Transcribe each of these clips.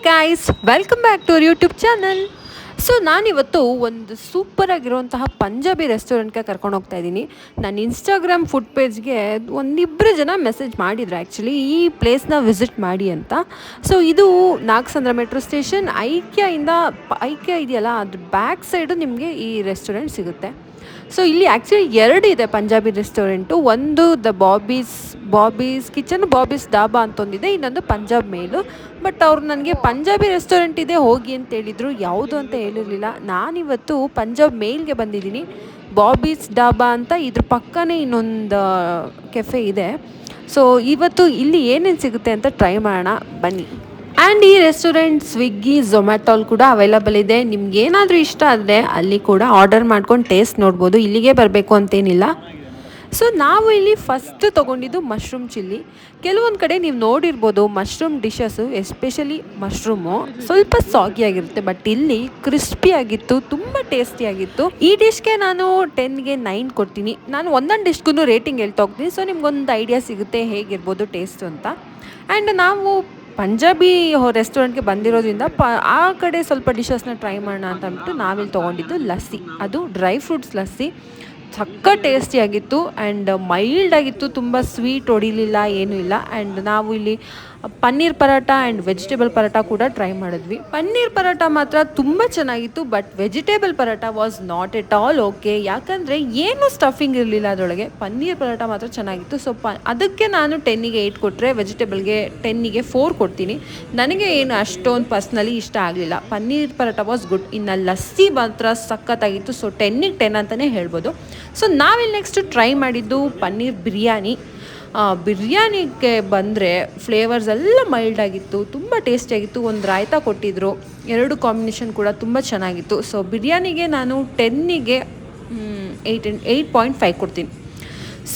Guys, welcome back to our YouTube channel. So ನಾನಿವತ್ತು ಒಂದು ಸೂಪರಾಗಿರುವಂತಹ ಪಂಜಾಬಿ ರೆಸ್ಟೋರೆಂಟ್ಗೆ ಕರ್ಕೊಂಡು ಹೋಗ್ತಾ ಇದ್ದೀನಿ. ನನ್ನ ಇನ್ಸ್ಟಾಗ್ರಾಮ್ ಫುಡ್ ಪೇಜ್ಗೆ ಒಂದಿಬ್ಬರು ಜನ ಮೆಸೇಜ್ ಮಾಡಿದ್ರು ಆ್ಯಕ್ಚುಲಿ ಈ ಪ್ಲೇಸ್ನ ವಿಸಿಟ್ ಮಾಡಿ ಅಂತ. ಸೊ ಇದು ನಾಗಸಂದ್ರ ಮೆಟ್ರೋ ಸ್ಟೇಷನ್ ಐಕ್ಯ ಇದೆಯಲ್ಲ, ಅದ್ರ ಬ್ಯಾಕ್ ಸೈಡು ನಿಮಗೆ ಈ ರೆಸ್ಟೋರೆಂಟ್ ಸಿಗುತ್ತೆ. ಸೊ ಇಲ್ಲಿ ಆ್ಯಕ್ಚುಲಿ ಎರಡು ಇದೆ ಪಂಜಾಬಿ ರೆಸ್ಟೋರೆಂಟು. ಒಂದು ದ ಬಾಬೀಸ್ ಕಿಚನ್, ಬಾಬೀಸ್ ಡಾಬಾ ಅಂತ ಒಂದಿದೆ, ಇನ್ನೊಂದು ಪಂಜಾಬ್ ಮೇಲು. ಬಟ್ ಅವ್ರು ನನಗೆ ಪಂಜಾಬಿ ರೆಸ್ಟೋರೆಂಟ್ ಇದೆ ಹೋಗಿ ಅಂತ ಹೇಳಿದರು, ಯಾವುದು ಅಂತ ಹೇಳಿರಲಿಲ್ಲ. ನಾನಿವತ್ತು ಪಂಜಾಬ್ ಮೇಲ್ಗೆ ಬಂದಿದ್ದೀನಿ. ಬಾಬೀಸ್ ಡಾಬಾ ಅಂತ ಇದ್ರ ಪಕ್ಕನೇ ಇನ್ನೊಂದು ಕೆಫೆ ಇದೆ. ಸೊ ಇವತ್ತು ಇಲ್ಲಿ ಏನೇನು ಸಿಗುತ್ತೆ ಅಂತ ಟ್ರೈ ಮಾಡೋಣ ಬನ್ನಿ. ಆ್ಯಂಡ್ ಈ ರೆಸ್ಟೋರೆಂಟ್ ಸ್ವಿಗ್ಗಿ ಝೊಮ್ಯಾಟೋಲ್ ಕೂಡ ಅವೈಲಬಲ್ ಇದೆ. ನಿಮ್ಗೇನಾದರೂ ಇಷ್ಟ ಆದರೆ ಅಲ್ಲಿ ಕೂಡ ಆರ್ಡರ್ ಮಾಡ್ಕೊಂಡು ಟೇಸ್ಟ್ ನೋಡ್ಬೋದು, ಇಲ್ಲಿಗೆ ಬರಬೇಕು ಅಂತೇನಿಲ್ಲ. ಸೊ ನಾವು ಇಲ್ಲಿ ಫಸ್ಟ್ ತೊಗೊಂಡಿದ್ದು ಮಶ್ರೂಮ್ ಚಿಲ್ಲಿ. ಕೆಲವೊಂದು ಕಡೆ ನೀವು ನೋಡಿರ್ಬೋದು ಮಶ್ರೂಮ್ ಡಿಶಸ್ಸು, ಎಸ್ಪೆಷಲಿ ಮಶ್ರೂಮು ಸ್ವಲ್ಪ ಸಾಗಿಯಾಗಿರುತ್ತೆ, ಬಟ್ ಇಲ್ಲಿ ಕ್ರಿಸ್ಪಿಯಾಗಿತ್ತು, ತುಂಬ ಟೇಸ್ಟಿಯಾಗಿತ್ತು. ಈ ಡಿಶ್ಗೆ ನಾನು 10ಗೆ 9 ಕೊಡ್ತೀನಿ. ನಾನು ಒಂದೊಂದು ಡಿಶ್ಗೂ ರೇಟಿಂಗ್ ಹೇಳ್ತಾ ಹೋಗ್ತೀನಿ, ಸೊ ನಿಮ್ಗೊಂದು ಐಡಿಯಾ ಸಿಗುತ್ತೆ ಹೇಗಿರ್ಬೋದು ಟೇಸ್ಟು ಅಂತ. ಆ್ಯಂಡ್ ನಾವು ಪಂಜಾಬಿ ರೆಸ್ಟೋರೆಂಟ್ಗೆ ಬಂದಿರೋದ್ರಿಂದ ಆ ಕಡೆ ಸ್ವಲ್ಪ ಡಿಶಸ್ನ ಟ್ರೈ ಮಾಡೋಣ ಅಂತ ಅಂದ್ಬಿಟ್ಟು ನಾವಿಲ್ಲಿ ತೊಗೊಂಡಿದ್ದು ಲಸ್ಸಿ. ಅದು ಡ್ರೈ ಫ್ರೂಟ್ಸ್ ಲಸ್ಸಿ, ಸಕ್ಕ ಟೇಸ್ಟಿಯಾಗಿತ್ತು ಆ್ಯಂಡ್ ಮೈಲ್ಡ್ ಆಗಿತ್ತು, ತುಂಬ ಸ್ವೀಟ್ ಹೊಡಿಲಿಲ್ಲ, ಏನೂ ಇಲ್ಲ. ಆ್ಯಂಡ್ ನಾವು ಇಲ್ಲಿ ಪನ್ನೀರ್ ಪರೋಟ ಆ್ಯಂಡ್ ವೆಜಿಟೇಬಲ್ ಪರೋಟ ಕೂಡ ಟ್ರೈ ಮಾಡಿದ್ವಿ. ಪನ್ನೀರ್ ಪರೋಟ ಮಾತ್ರ ತುಂಬ ಚೆನ್ನಾಗಿತ್ತು, but vegetable paratha was not at all okay, ಯಾಕಂದರೆ ಏನೂ ಸ್ಟಫಿಂಗ್ ಇರಲಿಲ್ಲ ಅದರೊಳಗೆ. ಪನ್ನೀರ್ ಪರೋಟ ಮಾತ್ರ ಚೆನ್ನಾಗಿತ್ತು. ಸೊ ಅದಕ್ಕೆ ನಾನು 10ಗೆ 8 ಕೊಟ್ಟರೆ, ವೆಜಿಟೇಬಲ್ಗೆ 10ಗೆ 4 ಕೊಡ್ತೀನಿ. ನನಗೆ ಏನು ಅಷ್ಟೊಂದು ಪರ್ಸ್ನಲಿ ಇಷ್ಟ ಆಗಲಿಲ್ಲ. Paneer paratha was good. ಇನ್ನು ಲಸ್ಸಿ ಮಾತ್ರ ಸಖತ್ತಾಗಿತ್ತು. ಸೊ 10ಗೆ 10 ಅಂತಲೇ ಹೇಳ್ಬೋದು. ಸೊ ನಾವಿಲ್ಲಿ ನೆಕ್ಸ್ಟ್ ಟ್ರೈ ಮಾಡಿದ್ದು ಪನ್ನೀರ್ ಬಿರಿಯಾನಿಗೆ ಬಂದರೆ ಫ್ಲೇವರ್ಸ್ ಎಲ್ಲ ಮೈಲ್ಡ್ ಆಗಿತ್ತು, ತುಂಬ ಟೇಸ್ಟಿಯಾಗಿತ್ತು. ಒಂದು ರಾಯ್ತಾ ಕೊಟ್ಟಿದ್ದರು, ಎರಡು ಕಾಂಬಿನೇಷನ್ ಕೂಡ ತುಂಬ ಚೆನ್ನಾಗಿತ್ತು. ಸೊ ಬಿರಿಯಾನಿಗೆ ನಾನು 10ಗೆ 8.5 ಕೊಡ್ತೀನಿ.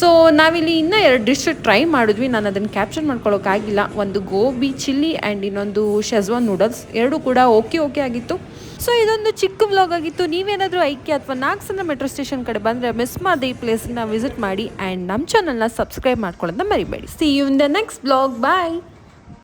ಸೊ ನಾವಿಲ್ಲಿ ಇನ್ನೂ 2 ಡಿಶ್ ಟ್ರೈ ಮಾಡಿದ್ವಿ, ನಾನು ಅದನ್ನು ಕ್ಯಾಪ್ಚರ್ ಮಾಡ್ಕೊಳ್ಳೋಕ್ಕಾಗಿಲ್ಲ. ಒಂದು ಗೋಬಿ ಚಿಲ್ಲಿ ಆ್ಯಂಡ್ ಇನ್ನೊಂದು ಶೆಜ್ವಾನ್ ನೂಡಲ್ಸ್, ಎರಡೂ ಕೂಡ ಓಕೆ ಆಗಿತ್ತು. ಸೊ ಇದೊಂದು ಚಿಕ್ಕ ವ್ಲಾಗ್ ಆಗಿತ್ತು. ನೀವೇನಾದರೂ ಐಕ್ಯ ಅಥವಾ ನಾಗಸಂದ್ರ ಮೆಟ್ರೋ ಸ್ಟೇಷನ್ ಕಡೆ ಬಂದರೆ ಮಿಸ್ ಮಾಡದೆ ಈ ಪ್ಲೇಸ್ನ ವಿಸಿಟ್ ಮಾಡಿ ಆ್ಯಂಡ್ ನಮ್ಮ ಚಾನಲ್ನ ಸಬ್ಸ್ಕ್ರೈಬ್ ಮಾಡ್ಕೊಳ್ಳೋದನ್ನ ಮರಿಬೇಡಿ. See you in the next vlog. Bye.